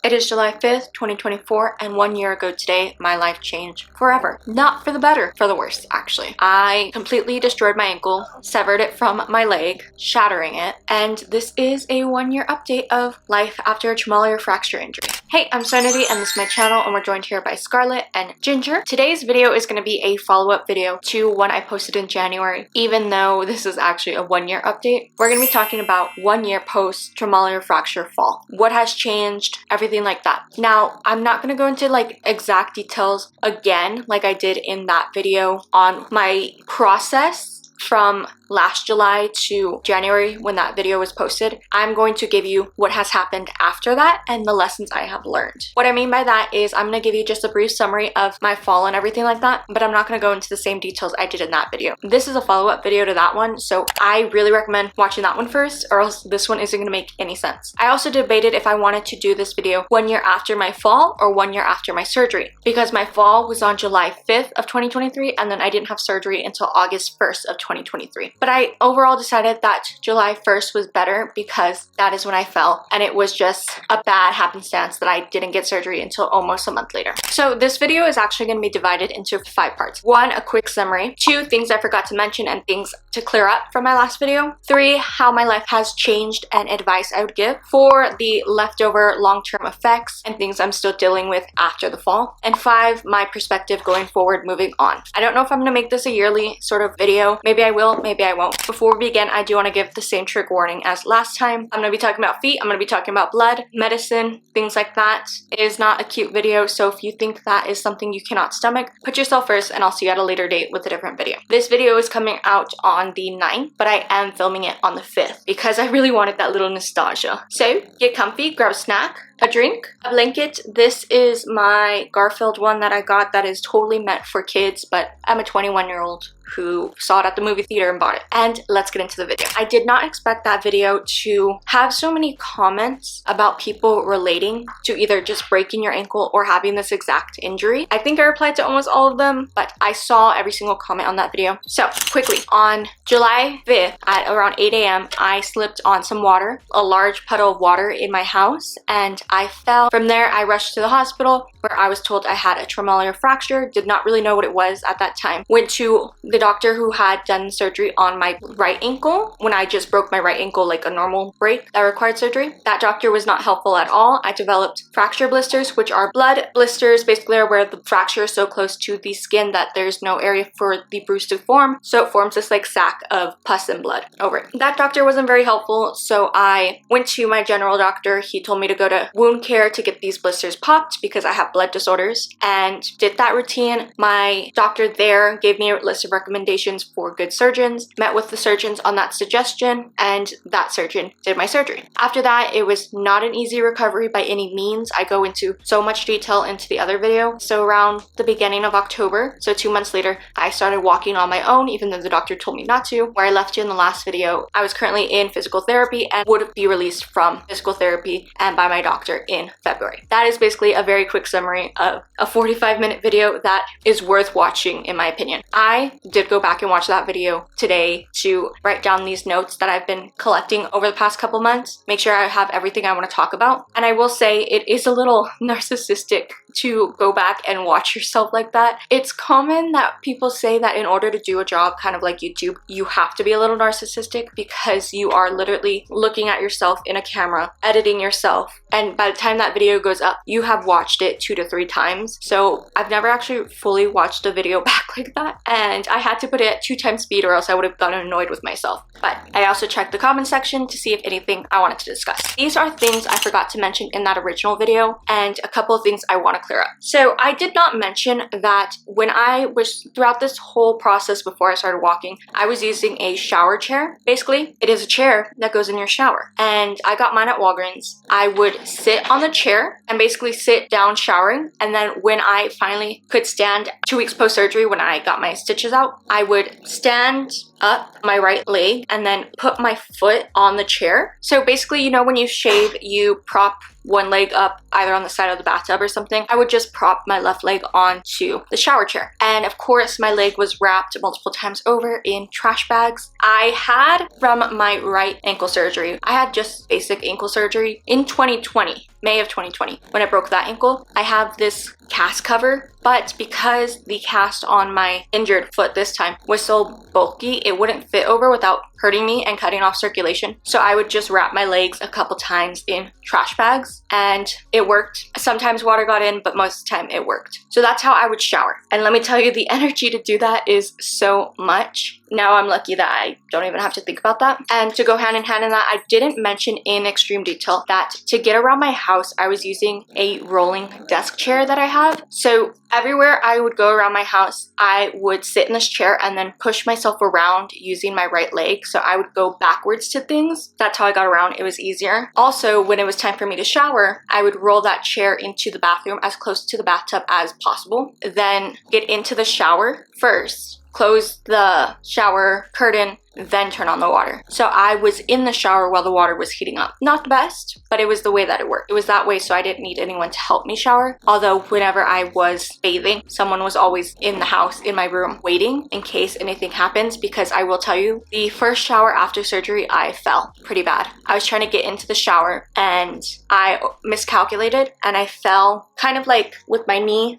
It is July 5th, 2024, and 1 year ago today, my life changed forever. Not for the better, for the worse, actually. I completely destroyed my ankle, severed it from my leg, shattering it, and this is a 1-year update of life after a Trimalleolar fracture injury. Hey, I'm Serenity, and this is my channel, and we're joined here by Scarlett and Ginger. Today's video is going to be a follow-up video to one I posted in January, even though this is actually a 1-year update. We're going to be talking about 1 year post Trimalleolar fracture fall. What has changed, everything like that. Now, I'm not going to go into like exact details again like I did in that video on my process from last July to January when that video was posted. I'm going to give you what has happened after that and the lessons I have learned. What I mean by that is I'm going to give you just a brief summary of my fall and everything like that, but I'm not going to go into the same details I did in that video. This is a follow-up video to that one, so I really recommend watching that one first, or else this one isn't going to make any sense. I also debated if I wanted to do this video 1 year after my fall or 1 year after my surgery, because my fall was on July 5th of 2023 and then I didn't have surgery until August 1st of 2023. But I overall decided that July 1st was better because that is when I fell, and it was just a bad happenstance that I didn't get surgery until almost a month later. So this video is actually going to be divided into 5 parts. 1, a quick summary. 2, things I forgot to mention and things to clear up from my last video. 3, how my life has changed and advice I would give. 4, the leftover long-term effects and things I'm still dealing with after the fall. And 5, my perspective going forward, moving on. I don't know if I'm going to make this a yearly sort of video. Maybe I will, maybe I won't. Before we begin, I do want to give the same trigger warning as last time. I'm going to be talking about feet, I'm going to be talking about blood, medicine, things like that. It is not a cute video, so if you think that is something you cannot stomach, put yourself first and I'll see you at a later date with a different video. This video is coming out on the 9th, but I am filming it on the 5th because I really wanted that little nostalgia. So get comfy, grab a snack, a drink, a blanket. This is my Garfield one that I got that is totally meant for kids, but I'm a 21-year-old who saw it at the movie theater and bought it. And let's get into the video. I did not expect that video to have so many comments about people relating to either just breaking your ankle or having this exact injury. I think I replied to almost all of them, but I saw every single comment on that video. So quickly, on July 5th at around 8 a.m., I slipped on some water, a large puddle of water in my house, and I fell. From there, I rushed to the hospital where I was told I had a Trimalleolar fracture. Did not really know what it was at that time. Went to the doctor who had done surgery on my right ankle when I just broke my right ankle like a normal break that required surgery. That doctor was not helpful at all. I developed fracture blisters, which are blood blisters, basically are where the fracture is so close to the skin that there's no area for the bruise to form, so it forms this like sac of pus and blood over it. That doctor wasn't very helpful, so I went to my general doctor. He told me to go to wound care to get these blisters popped because I have blood disorders, and did that routine. My doctor there gave me a list of recommendations for good surgeons, met with the surgeons on that suggestion, and that surgeon did my surgery. After that, it was not an easy recovery by any means. I go into so much detail into the other video. So around the beginning of October, so 2 months later, I started walking on my own, even though the doctor told me not to. Where I left you in the last video, I was currently in physical therapy and would be released from physical therapy and by my doctor in February. That is basically a very quick summary of a 45-minute video that is worth watching in my opinion. I did go back and watch that video today to write down these notes that I've been collecting over the past couple months, make sure I have everything I want to talk about. And I will say it is a little narcissistic to go back and watch yourself like that. It's common that people say that in order to do a job kind of like YouTube, you have to be a little narcissistic because you are literally looking at yourself in a camera, editing yourself, and by the time that video goes up, you have watched it 2 to 3 times. So I've never actually fully watched a video back like that, and I had to put it at 2 times speed or else I would have gotten annoyed with myself. But I also checked the comment section to see if anything I wanted to discuss. These are things I forgot to mention in that original video, and a couple of things I want to clear up. So I did not mention that when I was throughout this whole process before I started walking, I was using a shower chair. Basically, it is a chair that goes in your shower, and I got mine at Walgreens. I would sit on the chair and basically sit down showering, and then when I finally could stand 2 weeks post-surgery when I got my stitches out, I would stand up my right leg and then put my foot on the chair. So basically, you know, when you shave, you prop one leg up either on the side of the bathtub or something. I would just prop my left leg onto the shower chair. And of course, my leg was wrapped multiple times over in trash bags. I had from my right ankle surgery, I had just basic ankle surgery in 2020. May of 2020, when I broke that ankle. I have this cast cover, but because the cast on my injured foot this time was so bulky, it wouldn't fit over without hurting me and cutting off circulation. So I would just wrap my legs a couple times in trash bags, and it worked. Sometimes water got in, but most of the time it worked. So that's how I would shower. And let me tell you, the energy to do that is so much. Now I'm lucky that I don't even have to think about that. And to go hand in hand in that, I didn't mention in extreme detail that to get around my house, I was using a rolling desk chair that I have. So everywhere I would go around my house, I would sit in this chair and then push myself around using my right leg. So I would go backwards to things. That's how I got around. It was easier. Also, when it was time for me to shower, I would roll that chair into the bathroom as close to the bathtub as possible. Then get into the shower first, close the shower curtain, then turn on the water. So I was in the shower while the water was heating up. Not the best, but it was the way that it worked. It was that way so I didn't need anyone to help me shower. Although whenever I was bathing, someone was always in the house, in my room, waiting in case anything happens, because I will tell you, the first shower after surgery, I fell pretty bad. I was trying to get into the shower and I miscalculated and I fell kind of like with my knees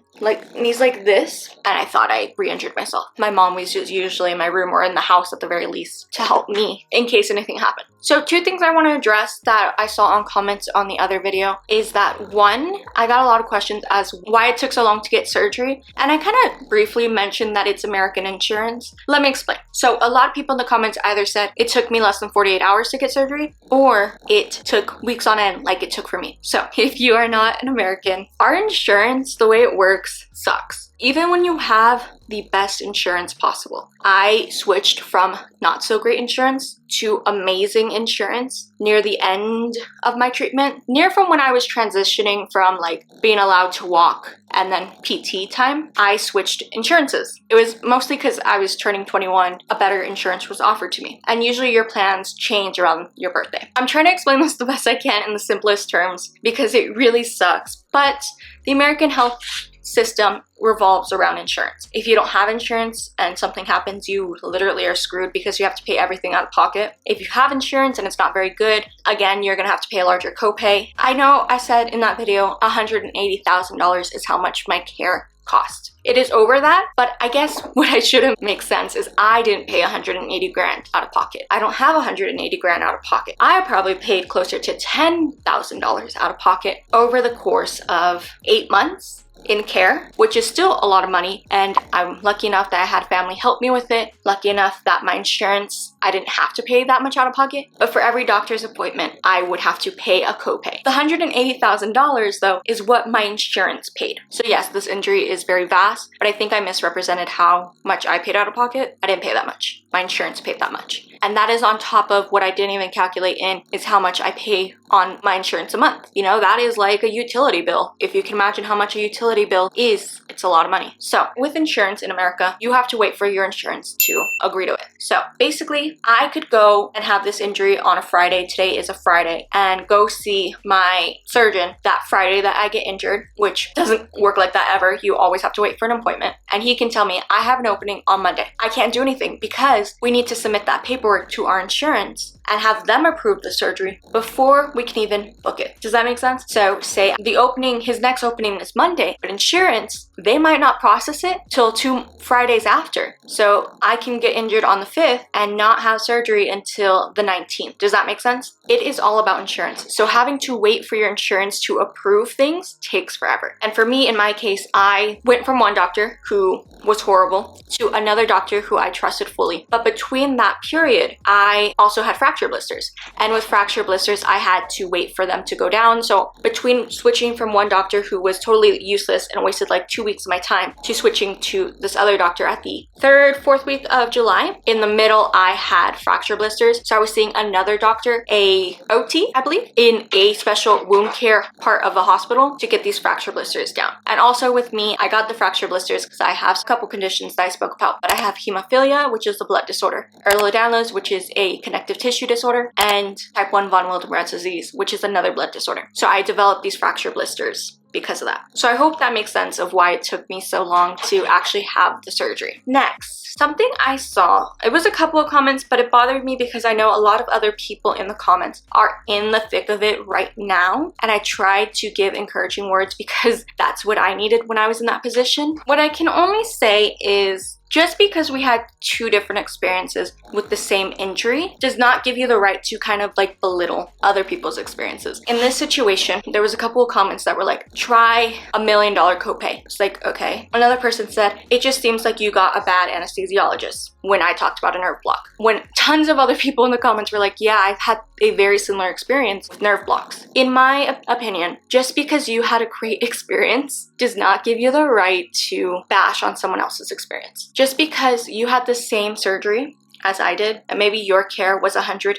like this, and I thought I re-injured myself. My mom was usually in my room or in the house at the very least to help me in case anything happened. So 2 things I want to address that I saw on comments on the other video is that 1, I got a lot of questions as why it took so long to get surgery, and I kind of briefly mentioned that it's American insurance. Let me explain. So a lot of people in the comments either said it took me less than 48 hours to get surgery, or it took weeks on end like it took for me. So if you are not an American, our insurance, the way it works, sucks. Even when you have the best insurance possible. I switched from not so great insurance to amazing insurance near the end of my treatment. Near from when I was transitioning from like being allowed to walk and then PT time, I switched insurances. It was mostly because I was turning 21, a better insurance was offered to me. And usually your plans change around your birthday. I'm trying to explain this the best I can in the simplest terms because it really sucks. But the American health system revolves around insurance. If you don't have insurance and something happens, you literally are screwed because you have to pay everything out of pocket. If you have insurance and it's not very good, again, you're gonna have to pay a larger copay. I know I said in that video, $180,000 is how much my care cost. It is over that, but I guess what I shouldn't make sense is I didn't pay 180 grand out of pocket. I don't have 180 grand out of pocket. I probably paid closer to $10,000 out of pocket over the course of 8 months in care, which is still a lot of money, and I'm lucky enough that I had family help me with it. Lucky enough that my insurance, I didn't have to pay that much out of pocket, but for every doctor's appointment, I would have to pay a copay. The $180,000 though is what my insurance paid. So yes, this injury is very vast, but I think I misrepresented how much I paid out of pocket. I didn't pay that much. My insurance paid that much. And that is on top of what I didn't even calculate in is how much I pay on my insurance a month. You know, that is like a utility bill. If you can imagine how much a utility bill is, it's a lot of money. So with insurance in America, you have to wait for your insurance to agree to it. So basically, I could go and have this injury on a Friday. Today is a Friday, and go see my surgeon that Friday that I get injured, which doesn't work like that ever. You always have to wait for an appointment. And he can tell me, I have an opening on Monday. I can't do anything because we need to submit that paperwork to our insurance and have them approve the surgery before we can even book it. Does that make sense? So say the opening, his next opening is Monday, but insurance, they might not process it till 2 Fridays after. So I can get injured on the 5th and not have surgery until the 19th. Does that make sense? It is all about insurance. So having to wait for your insurance to approve things takes forever. And for me, in my case, I went from one doctor who was horrible to another doctor who I trusted fully. But between that period, I also had fracture blisters. And with fracture blisters, I had to wait for them to go down. So between switching from one doctor who was totally useless and wasted like 2 weeks of my time to switching to this other doctor at the 3rd, 4th week of July, in the middle, I had fracture blisters. So I was seeing another doctor, a OT, I believe, in a special wound care part of the hospital to get these fracture blisters down. And also with me, I got the fracture blisters because I have a couple conditions that I spoke about, but I have hemophilia, which is the blood disorder, Ehlers-Danlos, which is a connective tissue disorder, and type 1 von Willebrand disease, which is another blood disorder. So I developed these fracture blisters because of that. So I hope that makes sense of why it took me so long to actually have the surgery. Next, something I saw, it was a couple of comments, but it bothered me because I know a lot of other people in the comments are in the thick of it right now, and I tried to give encouraging words because that's what I needed when I was in that position. What I can only say is, just because we had two different experiences with the same injury does not give you the right to kind of like belittle other people's experiences. In this situation, there was a couple of comments that were like, try $1 million copay. It's like, okay. Another person said, it just seems like you got a bad anesthesiologist when I talked about a nerve block. When tons of other people in the comments were like, yeah, I've had a very similar experience with nerve blocks. In my opinion, just because you had a great experience does not give you the right to bash on someone else's experience. Just because you had the same surgery as I did, and maybe your care was 100%,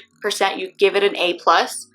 you give it an A+,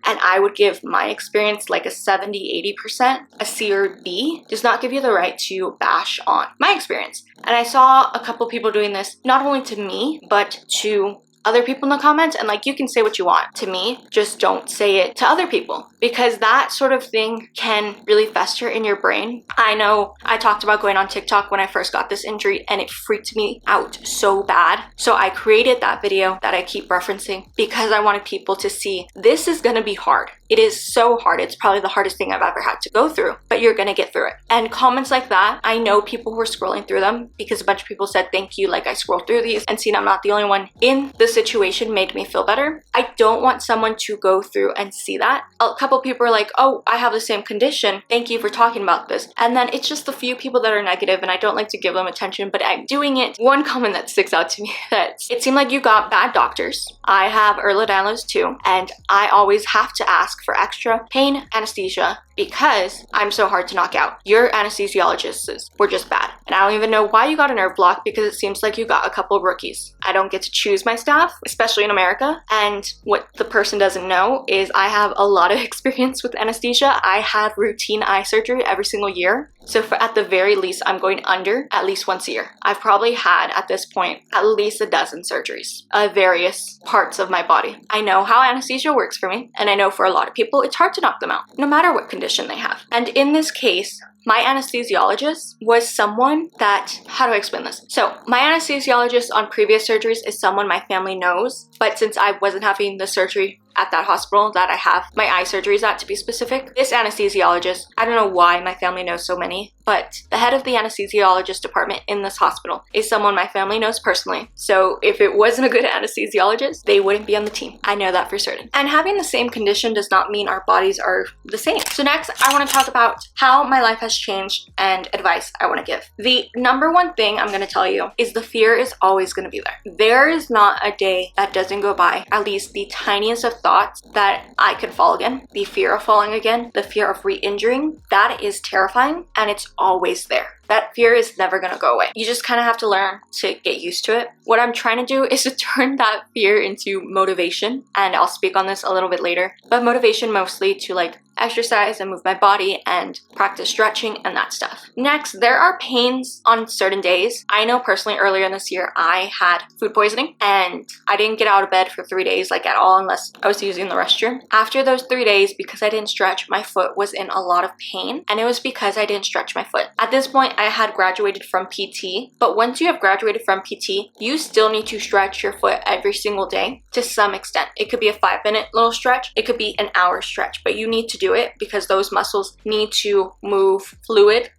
and I would give my experience like a 70, 80%, a C or B, does not give you the right to bash on my experience. And I saw a couple people doing this, not only to me, but to other people in the comments, and like, you can say what you want to me, just don't say it to other people, because that sort of thing can really fester in your brain. I know I talked about going on TikTok when I first got this injury, and it freaked me out so bad. So I created that video that I keep referencing because I wanted people to see this is gonna be hard. It is so hard. It's probably the hardest thing I've ever had to go through, but you're gonna get through it. And comments like that, I know people were scrolling through them because a bunch of people said thank you, like I scrolled through these and seen I'm not the only one in the situation, made me feel better. I don't want someone to go through and see that. A couple people are like, oh, I have the same condition, thank you for talking about this. And then it's just the few people that are negative, and I don't like to give them attention, but I'm doing it. One comment that sticks out to me, that it seemed like you got bad doctors. I have Ehlers-Danlos too, and I always have to ask for extra pain anesthesia because I'm so hard to knock out. Your anesthesiologists were just bad. And I don't even know why you got a nerve block, because it seems like you got a couple of rookies. I don't get to choose my staff, especially in America. And what the person doesn't know is I have a lot of experience with anesthesia. I have routine eye surgery every single year. So for at the very least, I'm going under at least once a year. I've probably had at this point at least a dozen surgeries of various parts of my body. I know how anesthesia works for me, and I know for a lot of people it's hard to knock them out, no matter what condition they have. And in this case, my anesthesiologist was someone that, how do I explain this? So my anesthesiologist on previous surgeries is someone my family knows, but since I wasn't having the surgery at that hospital that I have my eye surgeries at, to be specific, this anesthesiologist, I don't know why my family knows so many, but the head of the anesthesiologist department in this hospital is someone my family knows personally. So if it wasn't a good anesthesiologist, they wouldn't be on the team. I know that for certain. And having the same condition does not mean our bodies are the same. So next, I want to talk about how my life has changed and advice I want to give. The number one thing I'm going to tell you is the fear is always going to be there. There is not a day that doesn't go by, at least the tiniest of thoughts, that I could fall again. The fear of falling again, the fear of re-injuring, that is terrifying, and it's always there. That fear is never gonna go away. You just kind of have to learn to get used to it. What I'm trying to do is to turn that fear into motivation, and I'll speak on this a little bit later, but motivation mostly to like exercise and move my body and practice stretching and that stuff. Next, there are pains on certain days. I know personally earlier in this year, I had food poisoning and I didn't get out of bed for 3 days, like at all, unless I was using the restroom. After those 3 days, because I didn't stretch, my foot was in a lot of pain, and it was because I didn't stretch my foot. At this point, I had graduated from PT, but once you have graduated from PT, you still need to stretch your foot every single day to some extent. It could be a 5-minute little stretch, it could be an hour stretch, but you need to do it because those muscles need to move fluid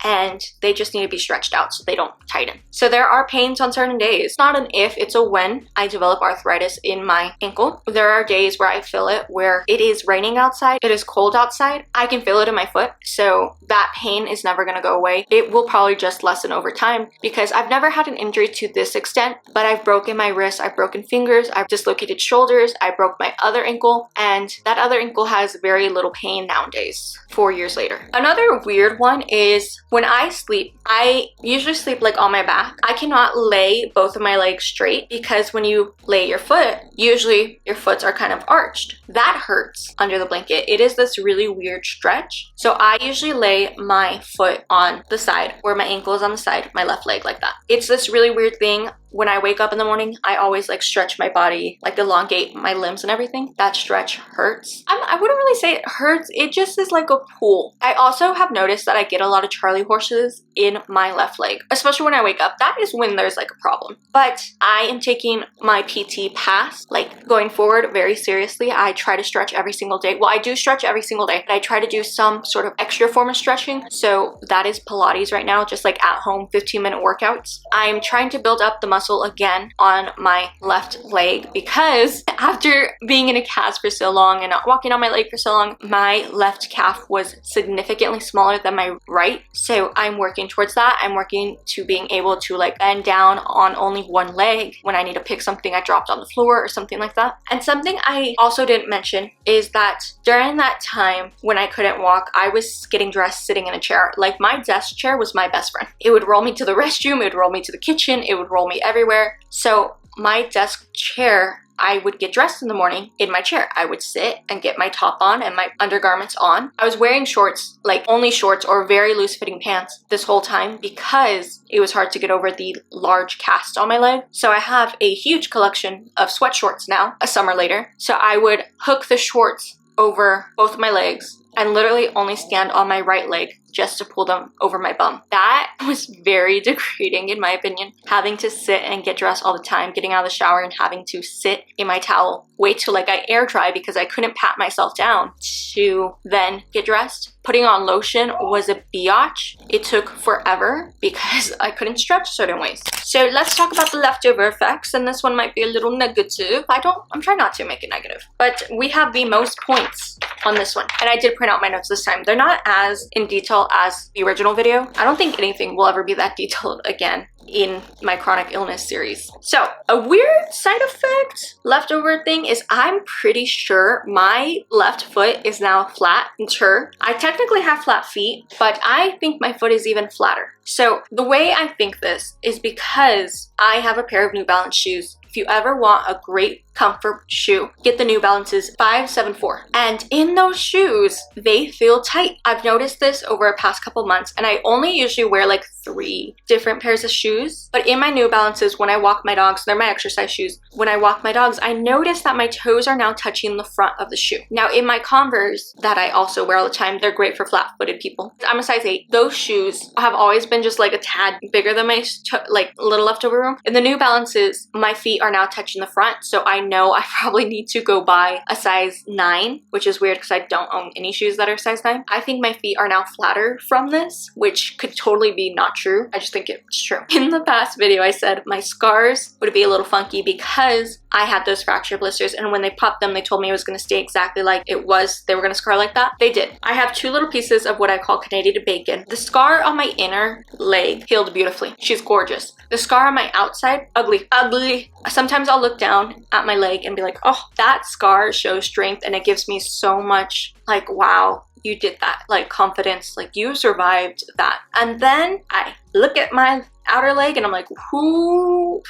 and they just need to be stretched out so they don't tighten. So there are pains on certain days. It's not an if, it's a when. I develop arthritis in my ankle. There are days where I feel it, where it is raining outside, it is cold outside, I can feel it in my foot. So that pain is never gonna go away. It will probably just lessen over time, because I've never had an injury to this extent, but I've broken my wrist, I've broken fingers, I've dislocated shoulders, I broke my other ankle, and that other ankle has very little pain nowadays, 4 years later. Another weird one is when I sleep, I usually sleep like on my back. I cannot lay both of my legs straight, because when you lay your foot, usually your foots are kind of arched. That hurts under the blanket. It is this really weird stretch. So I usually lay my foot on the side, where my ankle is on the side, my left leg like that. It's this really weird thing. when I wake up in the morning, I always like stretch my body, like elongate my limbs and everything. That stretch hurts. I wouldn't really say it hurts. It just is like a pull. I also have noticed that I get a lot of Charlie horses in my left leg, especially when I wake up. That is when there's like a problem. But I am taking my PT pass, like going forward, very seriously. I try to stretch every single day. Well, I do stretch every single day, but I try to do some sort of extra form of stretching. So that is Pilates right now, just like at home 15-minute workouts. I'm trying to build up the muscle again on my left leg because after being in a cast for so long and not walking on my leg for so long, my left calf was significantly smaller than my right. So I'm working towards that. I'm working to being able to like bend down on only one leg when I need to pick something I dropped on the floor or something like that. And something I also didn't mention is that during that time when I couldn't walk, I was getting dressed sitting in a chair. Like my desk chair was my best friend. It would roll me to the restroom, it would roll me to the kitchen, it would roll me everywhere. So my desk chair, I would get dressed in the morning in my chair. I would sit and get my top on and my undergarments on. I was wearing shorts, like only shorts or very loose fitting pants this whole time because it was hard to get over the large cast on my leg. So I have a huge collection of sweat shorts now, a summer later. So I would hook the shorts over both of my legs and literally only stand on my right leg just to pull them over my bum. That was very degrading in my opinion. Having to sit and get dressed all the time, getting out of the shower and having to sit in my towel, wait till like I air dry because I couldn't pat myself down to then get dressed. Putting on lotion was a biatch. It took forever because I couldn't stretch certain ways. So let's talk about the leftover effects, and this one might be a little negative. I'm trying not to make it negative, but we have the most points on this one. And I did print out my notes this time. They're not as in detail as the original video. I don't think anything will ever be that detailed again in my chronic illness series. So a weird side effect leftover thing is I'm pretty sure my left foot is now flatter. I technically have flat feet, but I think my foot is even flatter. So the way I think this is because I have a pair of New Balance shoes. If you ever want a great comfort shoe, get the New Balances 574. And in those shoes, they feel tight. I've noticed this over the past couple months, and I only usually wear like 3 different pairs of shoes. But in my New Balances, when I walk my dogs, they're my exercise shoes. When I walk my dogs, I notice that my toes are now touching the front of the shoe. Now in my Converse that I also wear all the time, they're great for flat-footed people. I'm a size 8. Those shoes have always been just like a tad bigger than my like little leftover room. In the New Balances, my feet are now touching the front, so I know I probably need to go buy a size 9, which is weird because I don't own any shoes that are size 9. I think my feet are now flatter from this, which could totally be not true. I just think it's true. In the past video, I said my scars would be a little funky because I had those fracture blisters, and when they popped them, they told me it was going to stay exactly like it was. They were going to scar like that. They did. I have 2 little pieces of what I call Canadian bacon. The scar on my inner leg healed beautifully. She's gorgeous. The scar on my outside, ugly, ugly. Sometimes I'll look down at my leg and be like, oh, that scar shows strength, and it gives me so much like, wow, you did that, like confidence, like you survived that. And then I look at my outer leg and I'm like, who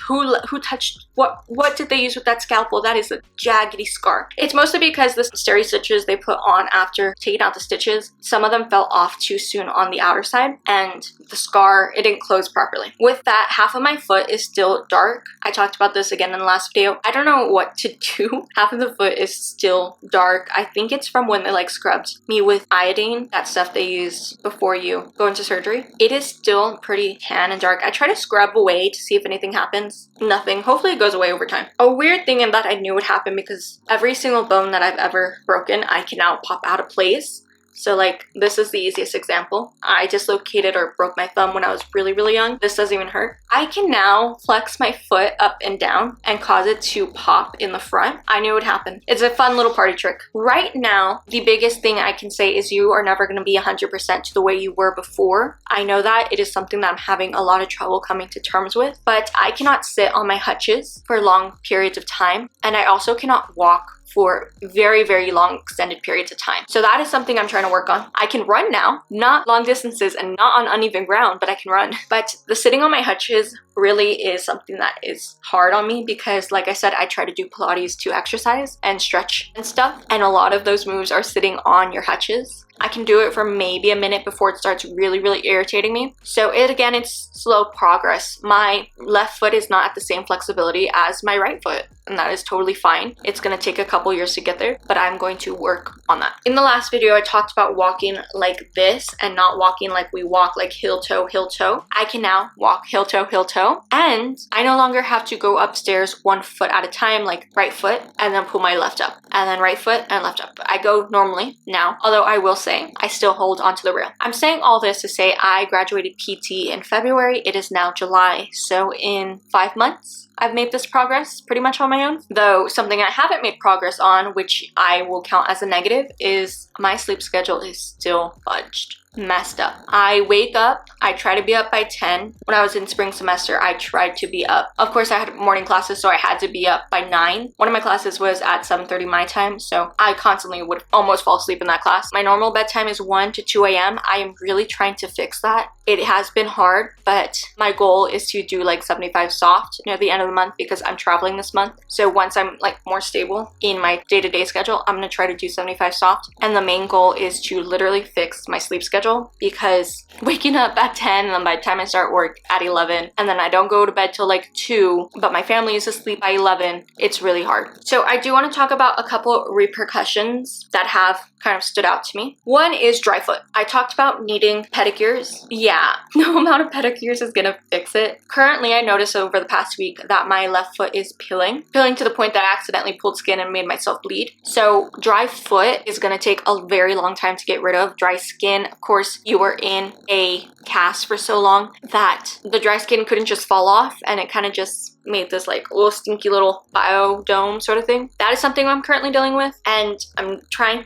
touched what did they use with that scalpel? That is a jaggedy scar. It's mostly because the steri stitches they put on after taking out the stitches, some of them fell off too soon on the outer side, and the scar, it didn't close properly. With that, half of my foot is still dark. I talked about this again in the last video. I don't know what to do. Half of the foot is still dark. I think it's from when they like scrubbed me with iodine, that stuff they use before you go into surgery. It is still pretty tan and dark. I try to scrub away to see if anything happens. Nothing. Hopefully it goes away over time. A weird thing that I knew would happen because every single bone that I've ever broken, I can now pop out of place. So like, this is the easiest example. I dislocated or broke my thumb when I was really, really young. This doesn't even hurt. I can now flex my foot up and down and cause it to pop in the front. I knew it would happen. It's a fun little party trick. Right now, the biggest thing I can say is you are never going to be 100% to the way you were before. I know that it is something that I'm having a lot of trouble coming to terms with, but I cannot sit on my hutches for long periods of time. And I also cannot walk for very, very long extended periods of time. So that is something I'm trying to work on. I can run now, not long distances and not on uneven ground, but I can run. But the sitting on my hutches really is something that is hard on me because, like I said, I try to do Pilates to exercise and stretch and stuff, and a lot of those moves are sitting on your hutches. I can do it for maybe a minute before it starts really irritating me. So it's slow progress. My left foot is not at the same flexibility as my right foot, and that is totally fine. It's gonna take a couple years to get there, but I'm going to work on that. In the last video, I talked about walking like this and not walking like we walk, like heel toe, heel toe. I can now walk heel toe, and I no longer have to go upstairs 1 foot at a time, like right foot, and then pull my left up, and then right foot and left up. I go normally now, although I will say I still hold onto the rail. I'm saying all this to say I graduated PT in February. It is now July, so in 5 months, I've made this progress pretty much on my own. Though something I haven't made progress on, which I will count as a negative, is my sleep schedule is still fudged. Messed up. I wake up, I try to be up by 10. When I was in spring semester, I tried to be up. Of course, I had morning classes, so I had to be up by 9. One of my classes was at 7:30 my time, so I constantly would almost fall asleep in that class. My normal bedtime is 1 to 2 a.m. I am really trying to fix that. It has been hard, but my goal is to do like 75 soft near the end of the month because I'm traveling this month. So once I'm like more stable in my day-to-day schedule, I'm gonna try to do 75 soft. And the main goal is to literally fix my sleep schedule, because waking up at 10 and then by the time I start work at 11 and then I don't go to bed till like 2, but my family is asleep by 11, it's really hard. So I do want to talk about a couple repercussions that have kind of stood out to me. One is dry foot. I talked about needing pedicures. Yeah, no amount of pedicures is gonna fix it. Currently, I noticed over the past week that my left foot is peeling to the point that I accidentally pulled skin and made myself bleed. So dry foot is gonna take a very long time to get rid of. Dry skin, of course, you were in a cast for so long that the dry skin couldn't just fall off, and it kind of just made this like little stinky little biodome sort of thing. That is something I'm currently dealing with, and I'm trying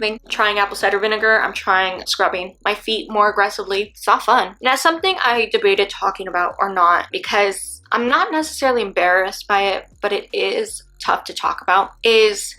apple cider vinegar. I'm trying scrubbing my feet more aggressively. It's not fun. And that's something I debated talking about or not, because I'm not necessarily embarrassed by it, but it is tough to talk about.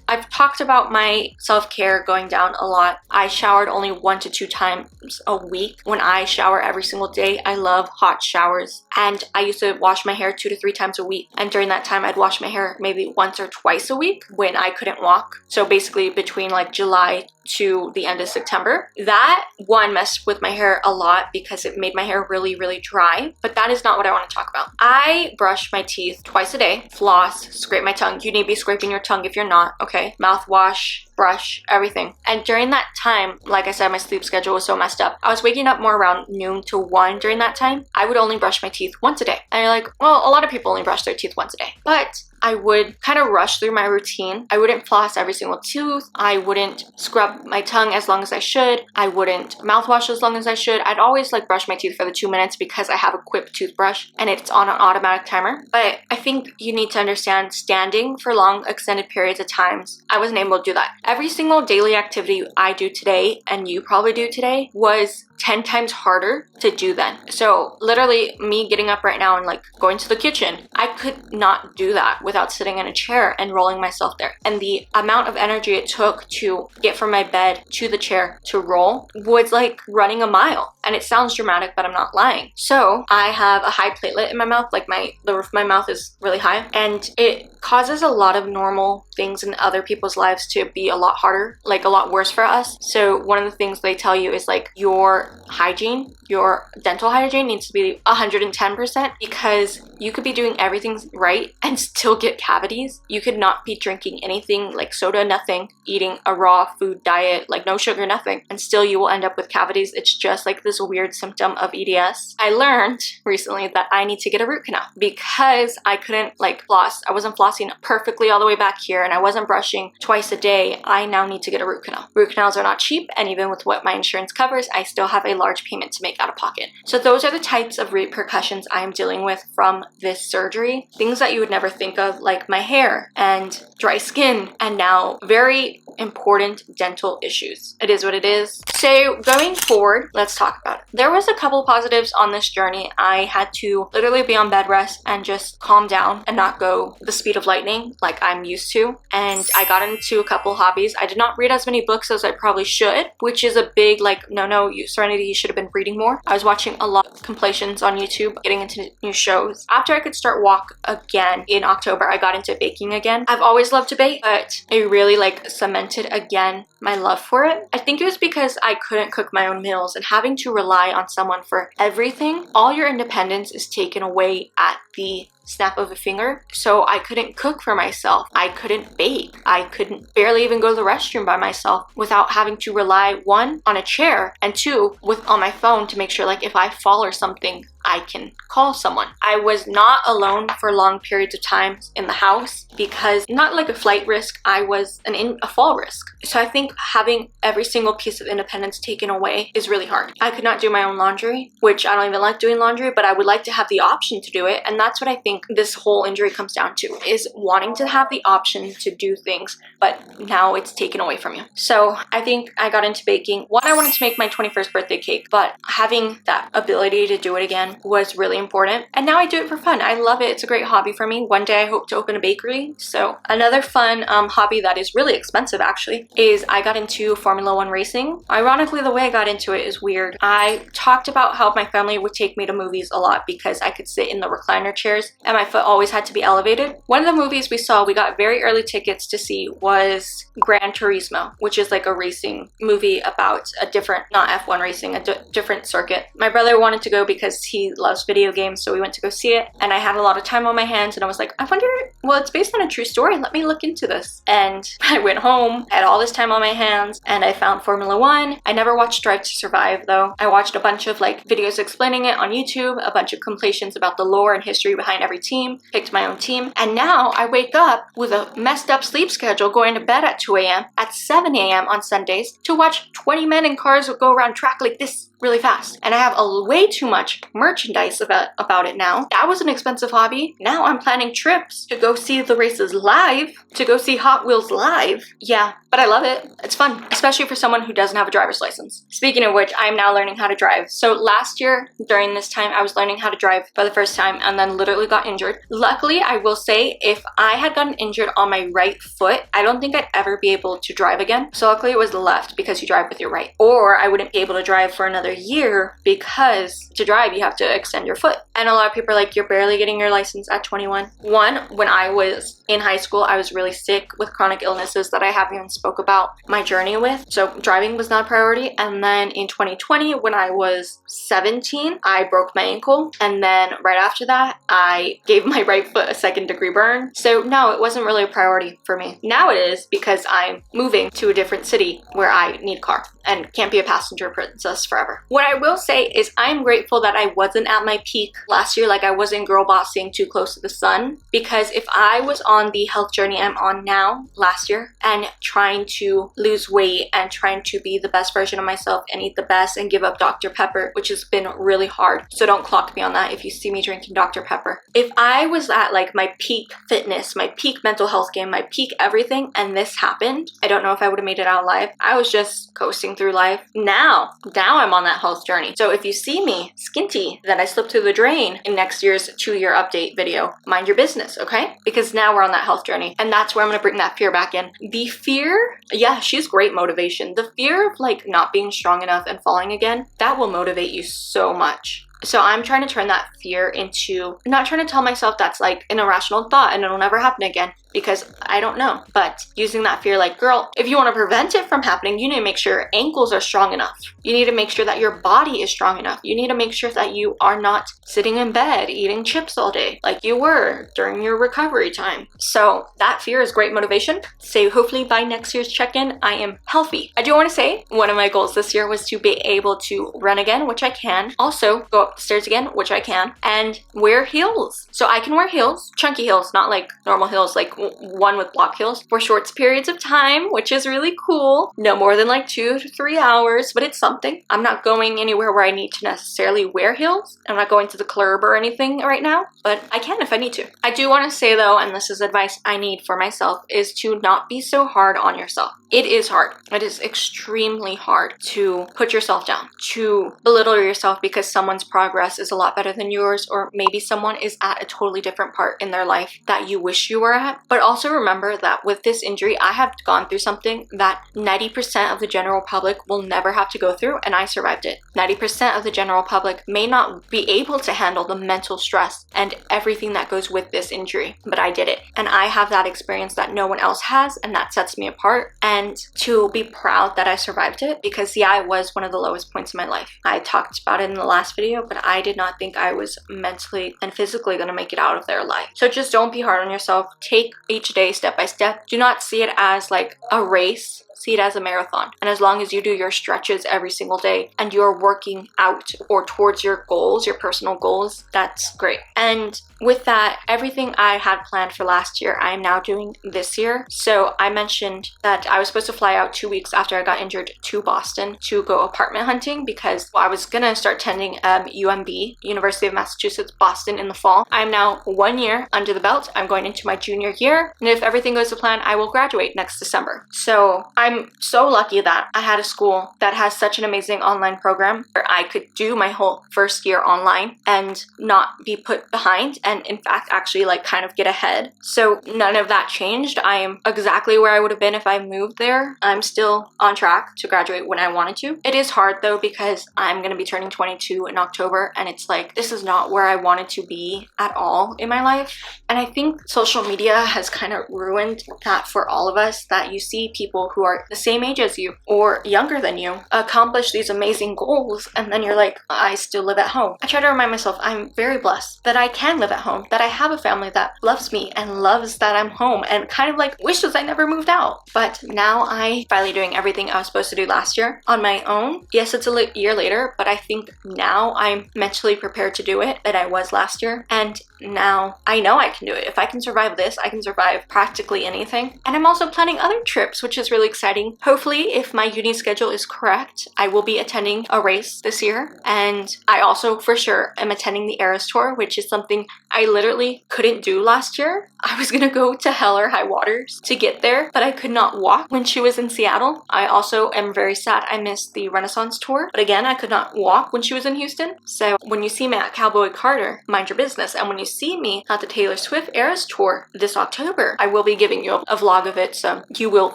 I've talked about my self-care going down a lot. I showered only 1 to 2 times a week. When I shower every single day, I love hot showers, and I used to wash my hair 2 to 3 times a week, and during that time I'd wash my hair maybe once or twice a week when I couldn't walk. So basically between like July to the end of September. That one messed with my hair a lot because it made my hair really dry, but that is not what I want to talk about. I brush my teeth twice a day, floss, scrape my tongue. You need to be scraping your tongue if you're not, okay? Mouthwash, brush, everything. And during that time, like I said, my sleep schedule was so messed up. I was waking up more around noon to 1 during that time. I would only brush my teeth once a day. And you're like, well, a lot of people only brush their teeth once a day. But I would kind of rush through my routine. I wouldn't floss every single tooth. I wouldn't scrub my tongue as long as I should. I wouldn't mouthwash as long as I should. I'd always like brush my teeth for the 2 minutes because I have a Quip toothbrush and it's on an automatic timer. But I think you need to understand, standing for long extended periods of times, I wasn't able to do that. Every single daily activity I do today, and you probably do today, was 10 times harder to do then. So literally me getting up right now and like going to the kitchen, I could not do that without sitting in a chair and rolling myself there. And the amount of energy it took to get from my bed to the chair to roll was like running a mile. And it sounds dramatic, but I'm not lying. So I have a high platelet in my mouth, like the roof of my mouth is really high, and it causes a lot of normal things in other people's lives to be a lot harder, like a lot worse for us. So one of the things they tell you is like your hygiene, your dental hygiene needs to be 110%, because you could be doing everything right and still get cavities. You could not be drinking anything like soda, nothing, eating a raw food diet, like no sugar, nothing, and still you will end up with cavities. It's just like this weird symptom of EDS. I learned recently that I need to get a root canal because I couldn't like floss. I wasn't flossing perfectly all the way back here, and I wasn't brushing twice a day. I now need to get a root canal. Root canals are not cheap, and even with what my insurance covers, I still have a large payment to make out of pocket. So those are the types of repercussions I'm dealing with from this surgery. Things that you would never think of, like my hair and dry skin, and now very important dental issues. It is what it is. So going forward, let's talk about it. There was a couple positives on this journey. I had to literally be on bed rest and just calm down and not go the speed of lightning like I'm used to. And I got into a couple hobbies. I did not read as many books as I probably should, which is a big like, no, Serenity, you should have been reading more. I was watching a lot of compilations on YouTube, getting into new shows. after I could start walk again in October, I got into baking again. I've always loved to bake, but it really like cemented again my love for it. I think it was because I couldn't cook my own meals, and having to rely on someone for everything, all your independence is taken away at the snap of a finger. So I couldn't cook for myself. I couldn't bake. I couldn't barely even go to the restroom by myself without having to rely, one, on a chair, and two, on my phone to make sure like if I fall or something, I can call someone. I was not alone for long periods of time in the house because not like a flight risk, I was a fall risk. So I think having every single piece of independence taken away is really hard. I could not do my own laundry, which I don't even like doing laundry, but I would like to have the option to do it. And that's what I think this whole injury comes down to, is wanting to have the option to do things, but now it's taken away from you. So I think I got into baking. One, I wanted to make my 21st birthday cake, but having that ability to do it again was really important. And now I do it for fun. I love it. It's a great hobby for me. One day I hope to open a bakery. So another fun hobby that is really expensive actually is I got into Formula 1 racing. Ironically, the way I got into it is weird. I talked about how my family would take me to movies a lot because I could sit in the recliner chairs and my foot always had to be elevated. One of the movies we got very early tickets to see was Gran Turismo, which is like a racing movie about a different, not F1 racing, a different circuit. My brother wanted to go because he loves video games, so we went to go see it, and I had a lot of time on my hands, and I was like, I wonder, well, it's based on a true story, let me look into this. And I went home, I had all this time on my hands, and I found Formula 1. I never watched Drive to Survive though. I watched a bunch of like videos explaining it on YouTube, a bunch of completions about the lore and history behind every team, picked my own team, and now I wake up with a messed up sleep schedule, going to bed at 2 a.m., at 7 a.m. on Sundays to watch 20 men in cars go around track like this really fast. And I have way too much merchandise about it now. That was an expensive hobby. Now I'm planning trips to go see the races live, to go see Hot Wheels live. Yeah, but I love it. It's fun, especially for someone who doesn't have a driver's license. Speaking of which, I'm now learning how to drive. So last year, during this time, I was learning how to drive for the first time and then literally got injured. Luckily, I will say, if I had gotten injured on my right foot, I don't think I'd ever be able to drive again. So luckily it was the left because you drive with your right. Or I wouldn't be able to drive for another year because to drive you have to extend your foot. And a lot of people are like, you're barely getting your license at 21. One, when I was in high school, I was really sick with chronic illnesses that I haven't even spoke about my journey with. So driving was not a priority. And then in 2020, when I was 17, I broke my ankle. And then right after that, I gave my right foot a 2nd-degree burn. So no, it wasn't really a priority for me. Now it is, because I'm moving to a different city where I need a car and can't be a passenger princess forever. What I will say is I'm grateful that I wasn't at my peak last year, like I wasn't girl bossing too close to the sun, because if I was on the health journey I'm on now last year and trying to lose weight and trying to be the best version of myself and eat the best and give up Dr. Pepper, which has been really hard, so don't clock me on that if you see me drinking Dr. Pepper. If I was at like my peak fitness, my peak mental health game, my peak everything, and this happened, I don't know if I would have made it out alive. I was just coasting through life. Now I'm on that health journey. So if you see me skinty, that I slipped through the drain in next year's 2-year update video, mind your business, okay? Because now we're on that health journey, and that's where I'm gonna bring that fear back in. The fear, yeah, she's great motivation. The fear of like not being strong enough and falling again, that will motivate you so much. So I'm trying to turn that fear into, not trying to tell myself that's like an irrational thought and it'll never happen again, because I don't know, but using that fear like, girl, if you want to prevent it from happening, you need to make sure your ankles are strong enough. You need to make sure that your body is strong enough. You need to make sure that you are not sitting in bed eating chips all day like you were during your recovery time. So that fear is great motivation. So hopefully by next year's check-in, I am healthy. I do want to say one of my goals this year was to be able to run again, which I can. Also go up the stairs again, which I can, and wear heels. So I can wear heels, chunky heels, not like normal heels, like one with block heels, for short periods of time, which is really cool. No more than like 2 to 3 hours, but it's something. I'm not going anywhere where I need to necessarily wear heels. I'm not going to the club or anything right now, but I can if I need to. I do want to say though, and this is advice I need for myself, is to not be so hard on yourself. it is hard. It is extremely hard to put yourself down, to belittle yourself because someone's progress is a lot better than yours, or maybe someone is at a totally different part in their life that you wish you were at. But also remember that with this injury, I have gone through something that 90% of the general public will never have to go through, and I survived it. 90% of the general public may not be able to handle the mental stress and everything that goes with this injury, but I did it. And I have that experience that no one else has, and that sets me apart. And to be proud that I survived it, because yeah, it was one of the lowest points in my life. I talked about it in the last video, but I did not think I was mentally and physically going to make it out of there alive. So just don't be hard on yourself. Take each day step by step. Do not see it as like a race. See it as a marathon. And as long as you do your stretches every single day and you're working out or towards your goals, your personal goals, that's great. And with that, everything I had planned for last year, I am now doing this year. So I mentioned that I was supposed to fly out 2 weeks after I got injured to Boston to go apartment hunting, because I was gonna start attending UMB, University of Massachusetts, Boston, in the fall. I'm now 1 year under the belt. I'm going into my junior year. And if everything goes to plan, I will graduate next December. So I'm so lucky that I had a school that has such an amazing online program where I could do my whole first year online and not be put behind, and in fact actually like kind of get ahead. So none of that changed. I am exactly where I would have been if I moved there. I'm still on track to graduate when I wanted to. It is hard though, because I'm going to be turning 22 in October, and it's like, this is not where I wanted to be at all in my life. And I think social media has kind of ruined that for all of us, that you see people who are the same age as you or younger than you accomplish these amazing goals, and then you're like, I still live at home. I try to remind myself I'm very blessed that I can live at home, that I have a family that loves me and loves that I'm home, and kind of like wishes I never moved out. But now I'm finally doing everything I was supposed to do last year on my own. Yes, it's a year later, but I think now I'm mentally prepared to do it that I was last year. And now I know I can do it. If I can survive this, I can survive practically anything. And I'm also planning other trips, which is really exciting. Hopefully, if my uni schedule is correct, I will be attending a race this year. And I also for sure am attending the Eras Tour, which is something I literally couldn't do last year. I was gonna go to hell or high waters to get there, but I could not walk when she was in Seattle. I also am very sad I missed the Renaissance Tour, but again, I could not walk when she was in Houston. So when you see me at Cowboy Carter, mind your business. And when you see me at the Taylor Swift Eras Tour this October, I will be giving you a vlog of it, so you will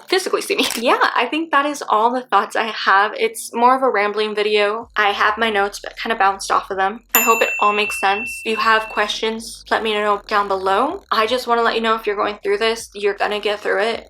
physically see me. Yeah, I think that is all the thoughts I have. It's more of a rambling video. I have my notes, but kind of bounced off of them. I hope it all makes sense. If you have questions, let me know down below. I just want to let you know, if you're going through this, you're gonna get through it.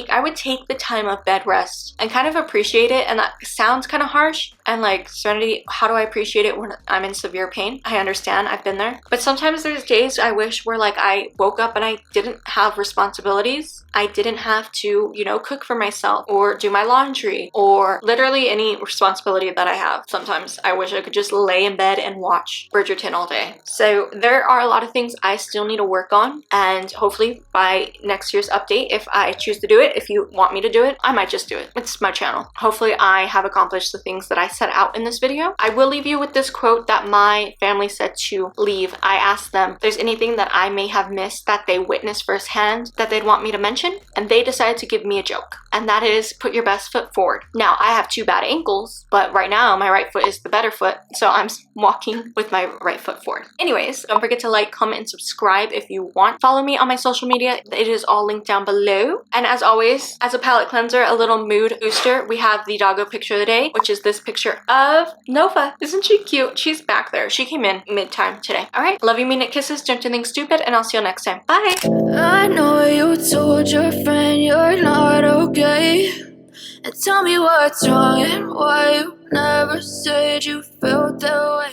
I would take the time of bed rest and kind of appreciate it. And that sounds kind of harsh. And like, Serenity, how do I appreciate it when I'm in severe pain? I understand, I've been there. But sometimes there's days I wish where like I woke up and I didn't have responsibilities. I didn't have to, cook for myself or do my laundry or literally any responsibility that I have. Sometimes I wish I could just lay in bed and watch Bridgerton all day. So there are a lot of things I still need to work on, and hopefully by next year's update, if I choose to do it, if you want me to do it, I might just do it. It's my channel. Hopefully I have accomplished the things that I set out in this video. I will leave you with this quote that my family said to leave. I asked them if there's anything that I may have missed that they witnessed firsthand that they'd want me to mention, and they decided to give me a joke. And that is, put your best foot forward. Now, I have 2 bad ankles, but right now my right foot is the better foot, so I'm walking with my right foot forward. Anyways, don't forget to like, comment, and subscribe if you want. Follow me on my social media. It is all linked down below. And as always, as a palette cleanser, a little mood booster, we have the doggo picture of the day, which is this picture of Nova. Isn't she cute? She's back there. She came in mid-time today. All right, love you, mean it, kisses, don't do anything stupid, and I'll see you next time. Bye. I know you told your friend you're not okay, and tell me what's wrong and why you never said you felt that way.